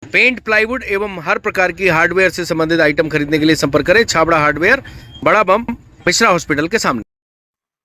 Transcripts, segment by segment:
Paint, plywood एवं हर प्रकार की हार्डवेयर से संबंधित आइटम खरीदने के लिए संपर्क करें छाबड़ा हार्डवेयर, बड़ा बम, मिश्रा हॉस्पिटल के सामने।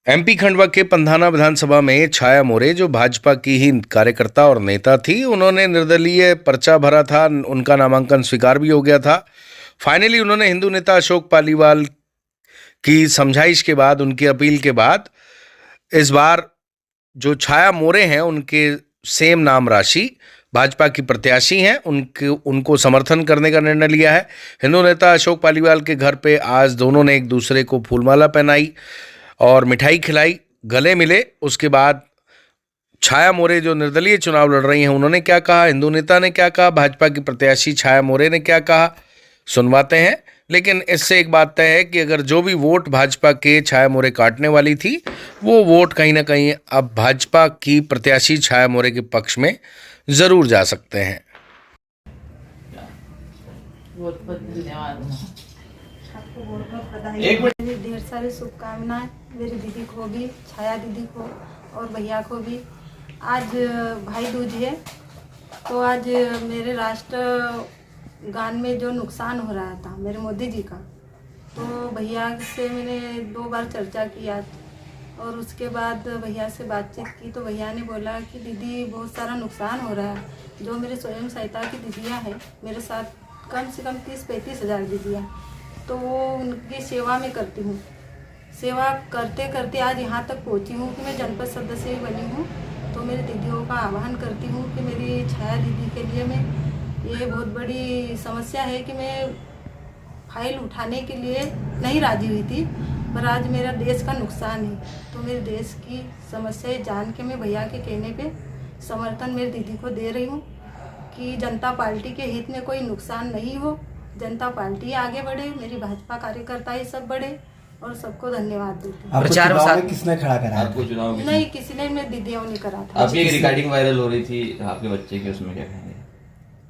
एमपी खंडवा के पंधाना विधानसभा में छाया मोरे, जो भाजपा की ही कार्यकर्ता और नेता थी, उन्होंने निर्दलीय पर्चा भरा था। उनका नामांकन स्वीकार भी हो गया था। फाइनली उन्होंने हिंदू नेता अशोक पालीवाल की समझाइश के बाद, उनकी अपील के बाद, इस बार जो छाया मोरे हैं उनके सेम नाम राशि भाजपा की प्रत्याशी हैं, उनको समर्थन करने का निर्णय लिया है। हिंदू नेता अशोक पालीवाल के घर पे आज दोनों ने एक दूसरे को फूलमाला पहनाई और मिठाई खिलाई, गले मिले। उसके बाद छाया मोरे जो निर्दलीय चुनाव लड़ रही हैं, उन्होंने क्या कहा, हिंदू नेता ने क्या कहा, भाजपा की प्रत्याशी छाया मोरे ने क्या कहा, सुनवाते हैं। लेकिन इससे एक बात तय है कि अगर जो भी वोट भाजपा के छाया मोरे काटने वाली थी, वो वोट कहीं ना कहीं अब भाजपा की प्रत्याशी छाया मोरे के पक्ष में जरूर जा सकते हैं। बहुत बहुत धन्यवाद। आपको बहुत बहुत बधाई। मेरी ढेर सारी शुभकामनाएं मेरी दीदी को भी, छाया दीदी को और भैया को भी। आज भाई दूज है, तो आज मेरे राष्ट्रगान में जो नुकसान हो रहा था मेरे मोदी जी का, तो भैया से मैंने 2 बार चर्चा की आज, और उसके बाद भैया से बातचीत की तो भैया ने बोला कि दीदी बहुत सारा नुकसान हो रहा है। जो मेरे स्वयं सहायता की दीदियाँ हैं मेरे साथ, कम से कम 30-35 हज़ार दीदियाँ, तो वो उनकी सेवा में करती हूँ। सेवा करते करते आज यहाँ तक पहुँची हूँ कि मैं जनपद सदस्य भी बनी हूँ। तो मेरी दीदियों का आह्वान करती हूँ कि मेरी छाया दीदी के लिए मैं, ये बहुत बड़ी समस्या है कि मैं फाइल उठाने के लिए नहीं राजी हुई थी, पर आज मेरा देश का नुकसान है, तो मेरे देश की समस्याएं जान के मैं भैया के कहने पे समर्थन मेरी दीदी को दे रही हूँ कि जनता पार्टी के हित में कोई नुकसान नहीं हो, जनता पार्टी आगे बढ़े, मेरी भाजपा कार्यकर्ता ही सब बढ़े, और सबको धन्यवाद देती हूँ। प्रचार में किसने खड़ा करा आपको चुनाव नहीं, किसी ने, मेरी दीदियों ने करा था। आपकी एक रिकॉर्डिंग वायरल हो रही थी आपके बच्चे की, उसमें क्या कहेंगे?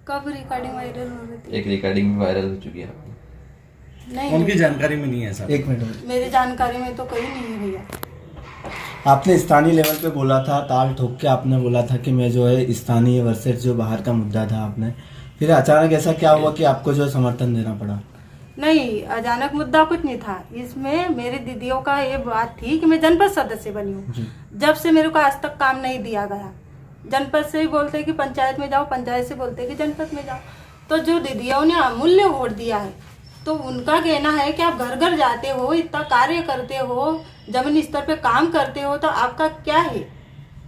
कब रिकॉर्डिंग वायरल हो रही थी? एक रिकॉर्डिंग भी वायरल हो चुकी है आपकी। नहीं, उनकी जानकारी में नहीं है सर। एक मिनट, मेरी जानकारी में तो कहीं नहीं है भैया। आपने स्थानीय लेवल पे बोला था, ताल ठोक के आपने बोला था कि मैं जो है स्थानीय वर्सेस जो बाहर का मुद्दा था आपने, फिर अचानक ऐसा क्या हुआ कि आपको जो समर्थन देना पड़ा? नहीं, अचानक मुद्दा कुछ नहीं था इसमें। मेरी दीदियों का ये बात थी कि मैं जनपद सदस्य बनी हूँ, जब से मेरे को आज तक काम नहीं दिया गया। जनपद से ही बोलते कि पंचायत में जाओ, पंचायत से बोलते कि जनपद में जाओ। तो जो दीदियों ने अमूल्य वोट दिया है, तो उनका कहना है कि आप घर घर जाते हो, इतना कार्य करते हो, जमीनी स्तर पे काम करते हो, तो आपका क्या है?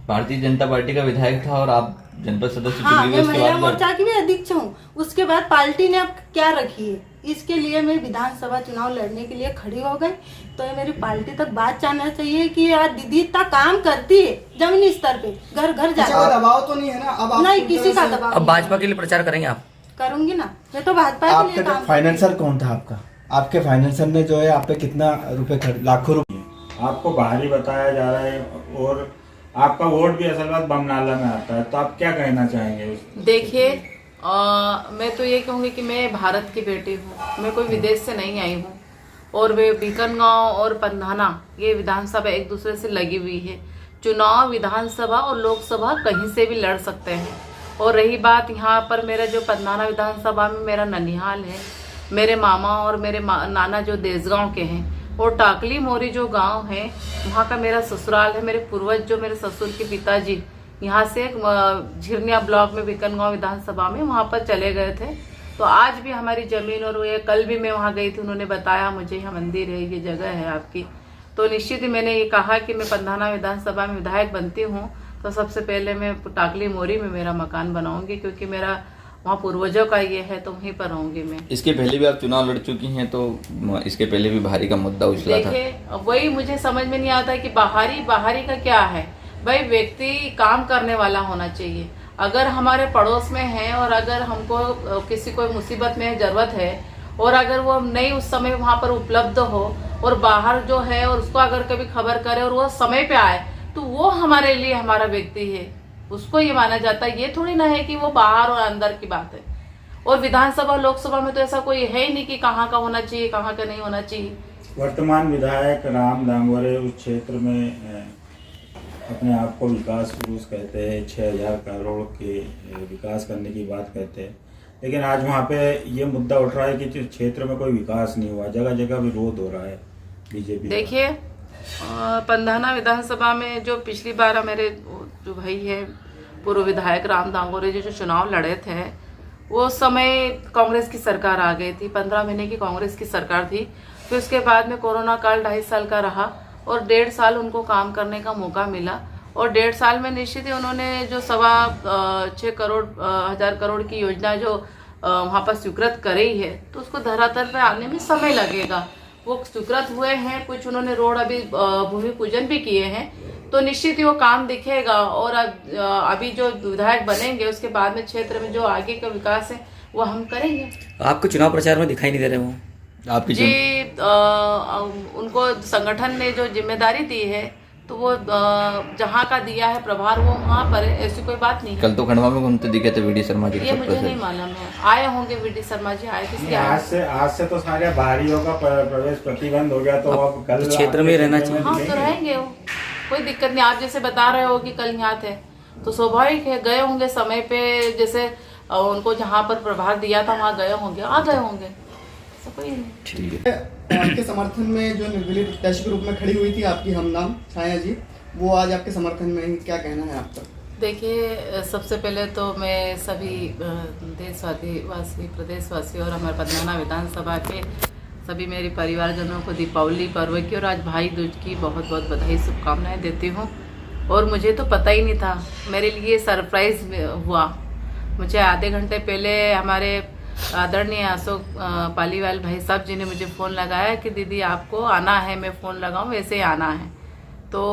भारतीय जनता पार्टी का विधायक था और आप जनपद सदस्य हाँ, चुनी मैं हुई, उसके महिला बाद मोर्चा की भी अध्यक्ष हूँ। उसके बाद पार्टी ने अब क्या रखी है, इसके लिए मैं विधानसभा चुनाव लड़ने के लिए खड़ी हो गई। तो ये मेरी पार्टी तक बात जाना चाहिए कि यार दीदी इतना काम करती है जमीनी स्तर पे, घर घर जाकर। दबाव तो नहीं है ना अब? नहीं, किसी का दबाव। अब भाजपा के लिए प्रचार करेंगे आप? करूंगी ना, मैं तो भाजपा के लिए काम। फाइनेंसर कौन था आपका? आपके फाइनेंसर ने जो है आप पे कितना रुपए, लाखों रुपए आपको बाहरी बताया जा रहा है, और आपका वोट भी असल बात बमनाला में आता है, तो आप क्या कहना चाहेंगे? देखिए, मैं तो ये कहूँगी कि मैं भारत की बेटी हूँ, मैं कोई विदेश से नहीं आई हूँ, और वे बीकनगांव और पंधाना ये विधानसभा एक दूसरे से लगी हुई है। चुनाव विधानसभा और लोकसभा कहीं से भी लड़ सकते हैं। और रही बात यहाँ पर, मेरा जो पंधाना विधानसभा में मेरा ननिहाल है, मेरे मामा और मेरे नाना जो देसगांव के हैं, और टाकली मोरी जो गांव है, वहाँ का मेरा ससुराल है। मेरे पूर्वज जो मेरे ससुर के पिताजी यहाँ से झिरनिया ब्लॉक में बीकनगांव विधानसभा में वहाँ पर चले गए थे। तो आज भी हमारी जमीन, और ये कल भी मैं वहाँ गई थी, उन्होंने बताया मुझे यहाँ मंदिर है, ये जगह है आपकी। तो निश्चित ही मैंने ये कहा कि मैं पंधाना विधानसभा में विधायक बनती हूँ तो सबसे पहले मैं टाकली मोरी में मेरा मकान बनाऊंगी, क्योंकि मेरा वहाँ पूर्वजों का ये है, तो वहीं पर रहूंगी मैं। इसके पहले भी आप चुनाव लड़ चुकी हैं, तो इसके पहले भी बाहरी का मुद्दा उछला था। देखिए, वही मुझे समझ में नहीं आता कि बाहरी का क्या है। भाई, व्यक्ति काम करने वाला होना चाहिए। अगर हमारे पड़ोस में है और अगर हमको किसी कोई मुसीबत में जरूरत है, और अगर वो नहीं उस समय वहाँ पर उपलब्ध हो, और बाहर जो है और उसको अगर कभी खबर करे और वो समय पे आए, तो वो हमारे लिए हमारा व्यक्ति है, उसको ये माना जाता है। ये थोड़ी ना है कि वो बाहर और अंदर की बात है। और विधानसभा लोकसभा में तो ऐसा कोई है ही नहीं कि कहाँ का होना चाहिए, कहाँ का नहीं होना चाहिए। वर्तमान विधायक राम दांगोरे उस क्षेत्र में अपने आप को विकास पुरुष कहते हैं, 6000 करोड़ के विकास करने की बात कहते हैं, लेकिन आज वहाँ पे ये मुद्दा उठ रहा है कि क्षेत्र में कोई विकास नहीं हुआ, जगह जगह विरोध हो रहा है बीजेपी। देखिए पंधाना विधानसभा में जो पिछली बार मेरे जो भाई है पूर्व विधायक राम दांगोरे जी जो चुनाव लड़े थे, वो समय कांग्रेस की सरकार आ गई थी, 15 महीने की कांग्रेस की सरकार थी। फिर उसके बाद में कोरोना काल 2.5 साल का रहा और 1.5 साल उनको काम करने का मौका मिला। और 1.5 साल में निश्चित ही उन्होंने जो 6.25 करोड़ की योजना जो वहाँ पर स्वीकृत करी है, तो उसको धरातल पर आने में समय लगेगा। वो स्वीकृत हुए हैं, कुछ उन्होंने रोड अभी भूमि पूजन भी किए हैं, तो निश्चित ही वो काम दिखेगा। और अभी जो विधायक बनेंगे उसके बाद में क्षेत्र में जो आगे का विकास है वो हम करेंगे। आपको चुनाव प्रचार में दिखाई नहीं दे रहे वो आपकी जी उनको संगठन ने जो जिम्मेदारी दी है, तो वो जहाँ का दिया है प्रभार वो वहाँ पर है, ऐसी कोई बात नहीं है। कल तो खंडवा में घूमते दिखे थे वीडी शर्मा जी। ये मुझे नहीं मालूम है, आए होंगे वीडी शर्मा जी, आए किसके आए? आज से तो सारे बाहरियों का प्रवेश प्रतिबंध हो गया, तो अब कल क्षेत्र में रहना चाहिए। हाँ तो रहेंगे वो, कोई दिक्कत नहीं। आप जैसे बता रहे हो कि कल यहाँ थे, तो स्वाभाविक है गए होंगे समय पे, जैसे उनको जहाँ पर प्रभार दिया था वहाँ गए होंगे, आ गए होंगे, ऐसा कोई नहीं। ठीक है। आपके समर्थन में जो निर्दलीय प्रत्याशी के रूप में खड़ी हुई थी आपकी हम नाम छाया जी, वो आज आपके समर्थन में, क्या कहना है आपका? देखिए सबसे पहले तो मैं सभी देशवासी प्रदेशवासी और हमारे पंधाना विधानसभा के सभी मेरे परिवारजनों को दीपावली पर्व की और आज भाई दूज की बहुत बहुत बधाई शुभकामनाएं देती हूँ। और मुझे तो पता ही नहीं था, मेरे लिए सरप्राइज हुआ। मुझे आधे घंटे पहले हमारे आदरणीय अशोक पालीवाल भाई साहब जी ने मुझे फ़ोन लगाया कि दीदी आपको आना है, मैं फ़ोन लगाऊं वैसे ही आना है। तो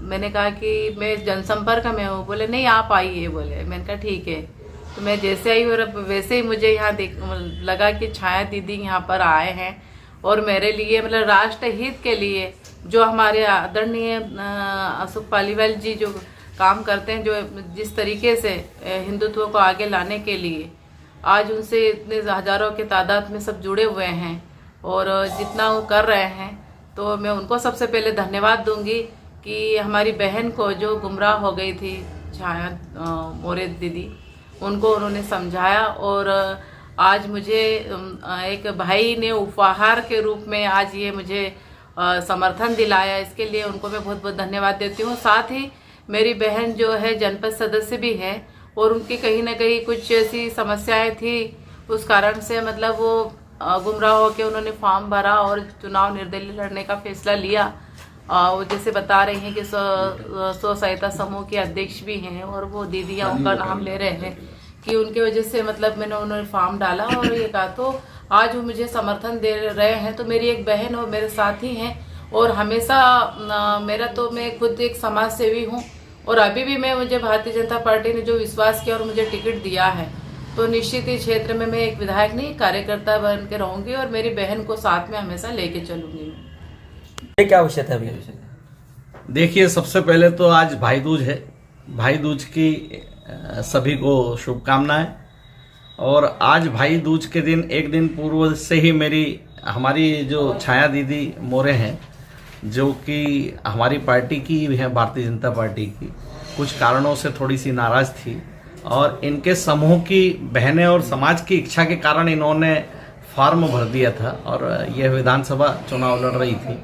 मैंने कहा कि मैं जनसंपर्क में हूँ, बोले नहीं आप आइए, बोले। मैंने कहा ठीक है। तो मैं जैसे आई और वैसे ही मुझे यहाँ लगा कि छाया दीदी यहाँ पर आए हैं और मेरे लिए मतलब राष्ट्र हित के लिए जो हमारे आदरणीय अशोक पालीवाल जी जो काम करते हैं, जो जिस तरीके से हिंदुत्व को आगे लाने के लिए आज उनसे इतने हज़ारों के तादाद में सब जुड़े हुए हैं और जितना वो कर रहे हैं, तो मैं उनको सबसे पहले धन्यवाद दूंगी कि हमारी बहन को जो गुमराह हो गई थी छाया मोरे दीदी, उनको उन्होंने समझाया और आज मुझे एक भाई ने उपहार के रूप में आज ये मुझे समर्थन दिलाया, इसके लिए उनको मैं बहुत बहुत धन्यवाद देती हूँ। साथ ही मेरी बहन जो है जनपद सदस्य भी है और उनकी कहीं ना कहीं कुछ ऐसी समस्याएं थी, उस कारण से मतलब वो गुमराह होकर उन्होंने फॉर्म भरा और चुनाव निर्दलीय लड़ने का फैसला लिया। वो जैसे बता रही हैं कि स्व सहायता समूह के अध्यक्ष भी हैं और वो दीदियाँ उनका नाम ले रहे हैं कि उनके वजह से मतलब मैंने उन्होंने फॉर्म डाला और ये कहा, तो आज वो मुझे समर्थन दे रहे हैं। तो मेरी एक बहन और मेरे साथी हैं और हमेशा मेरा तो मैं खुद एक समाज सेवी हूँ और अभी भी मुझे भारतीय जनता पार्टी ने जो विश्वास किया और मुझे टिकट दिया है, तो निश्चित ही क्षेत्र में मैं एक विधायक नहीं कार्यकर्ता बन के रहूँगी और मेरी बहन को साथ में हमेशा लेके चलूँगी। ये क्या विषय था भैया? देखिए सबसे पहले तो आज भाई दूज है, भाई दूज की सभी को शुभकामनाएं। और आज भाई दूज के दिन एक दिन पूर्व से ही हमारी जो छाया दीदी मोरे हैं, जो कि हमारी पार्टी की है, भारतीय जनता पार्टी की, कुछ कारणों से थोड़ी सी नाराज थी और इनके समूह की बहनें और समाज की इच्छा के कारण इन्होंने फॉर्म भर दिया था और यह विधानसभा चुनाव लड़ रही थी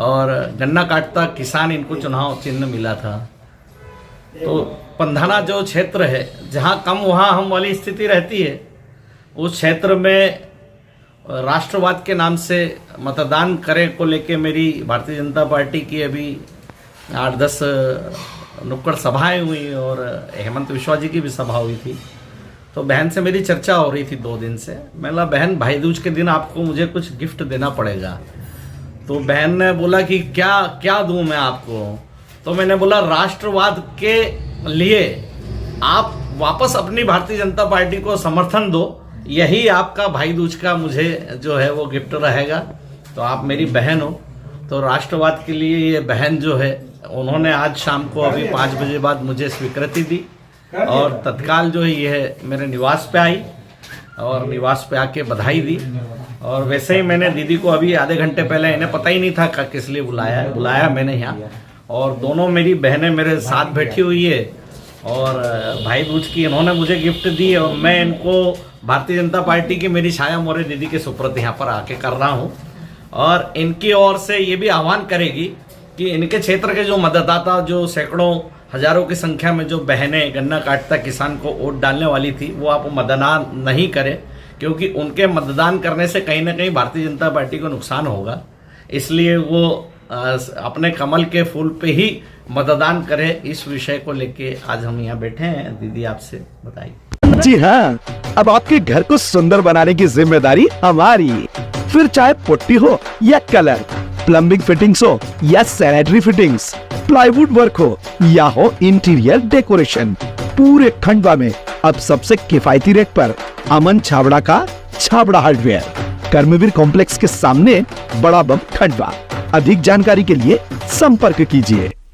और गन्ना काटता किसान इनको चुनाव चिन्ह मिला था। तो पंधाना जो क्षेत्र है जहाँ कम वहाँ हम वाली स्थिति रहती है, उस क्षेत्र में राष्ट्रवाद के नाम से मतदान करें को लेके मेरी भारतीय जनता पार्टी की अभी 8-10 नुक्कड़ सभाएं हुई और हेमंत विश्वा जी की भी सभा हुई थी। तो बहन से मेरी चर्चा हो रही थी 2 दिन से। मैंने बोला बहन भाई दूज के दिन आपको मुझे कुछ गिफ्ट देना पड़ेगा। तो बहन ने बोला कि क्या दूं मैं आपको। तो मैंने बोला राष्ट्रवाद के लिए आप वापस अपनी भारतीय जनता पार्टी को समर्थन दो, यही आपका भाई दूज का मुझे जो है वो गिफ्ट रहेगा। तो आप मेरी बहन हो, तो राष्ट्रवाद के लिए ये बहन जो है उन्होंने आज शाम को अभी 5 बजे बाद मुझे स्वीकृति दी और तत्काल जो है ये मेरे निवास पे आई और निवास पे आके बधाई दी। और वैसे ही मैंने दीदी को अभी आधे घंटे पहले, इन्हें पता ही नहीं था किस लिए बुलाया मैंने यहाँ, और दोनों मेरी बहनें मेरे साथ बैठी हुई है और भाई दूज की इन्होंने मुझे गिफ्ट दी और मैं इनको भारतीय जनता पार्टी की मेरी छाया मोरे दीदी के सुपुर्द यहाँ पर आके कर रहा हूँ। और इनकी ओर से ये भी आह्वान करेगी कि इनके क्षेत्र के जो मतदाता, जो सैकड़ों हजारों की संख्या में जो बहनें गन्ना काटता किसान को वोट डालने वाली थी, वो आप मतदान नहीं करें, क्योंकि उनके मतदान करने से कहीं ना कहीं भारतीय जनता पार्टी को नुकसान होगा। इसलिए वो अपने कमल के फूल पे ही मतदान करे। इस विषय को लेके आज हम यहाँ बैठे हैं। दीदी आपसे बताइए। जी हाँ, अब आपके घर को सुंदर बनाने की जिम्मेदारी हमारी। फिर चाहे पुट्टी हो या कलर, प्लम्बिंग फिटिंग्स हो या सैनिटरी फिटिंग्स, प्लाईवुड वर्क हो या हो इंटीरियर डेकोरेशन, पूरे खंडवा में अब सबसे किफायती रेट पर अमन छाबड़ा का छाबड़ा हार्डवेयर, कर्मवीर कॉम्प्लेक्स के सामने, बड़ा बम, खंडवा। अधिक जानकारी के लिए संपर्क कीजिए।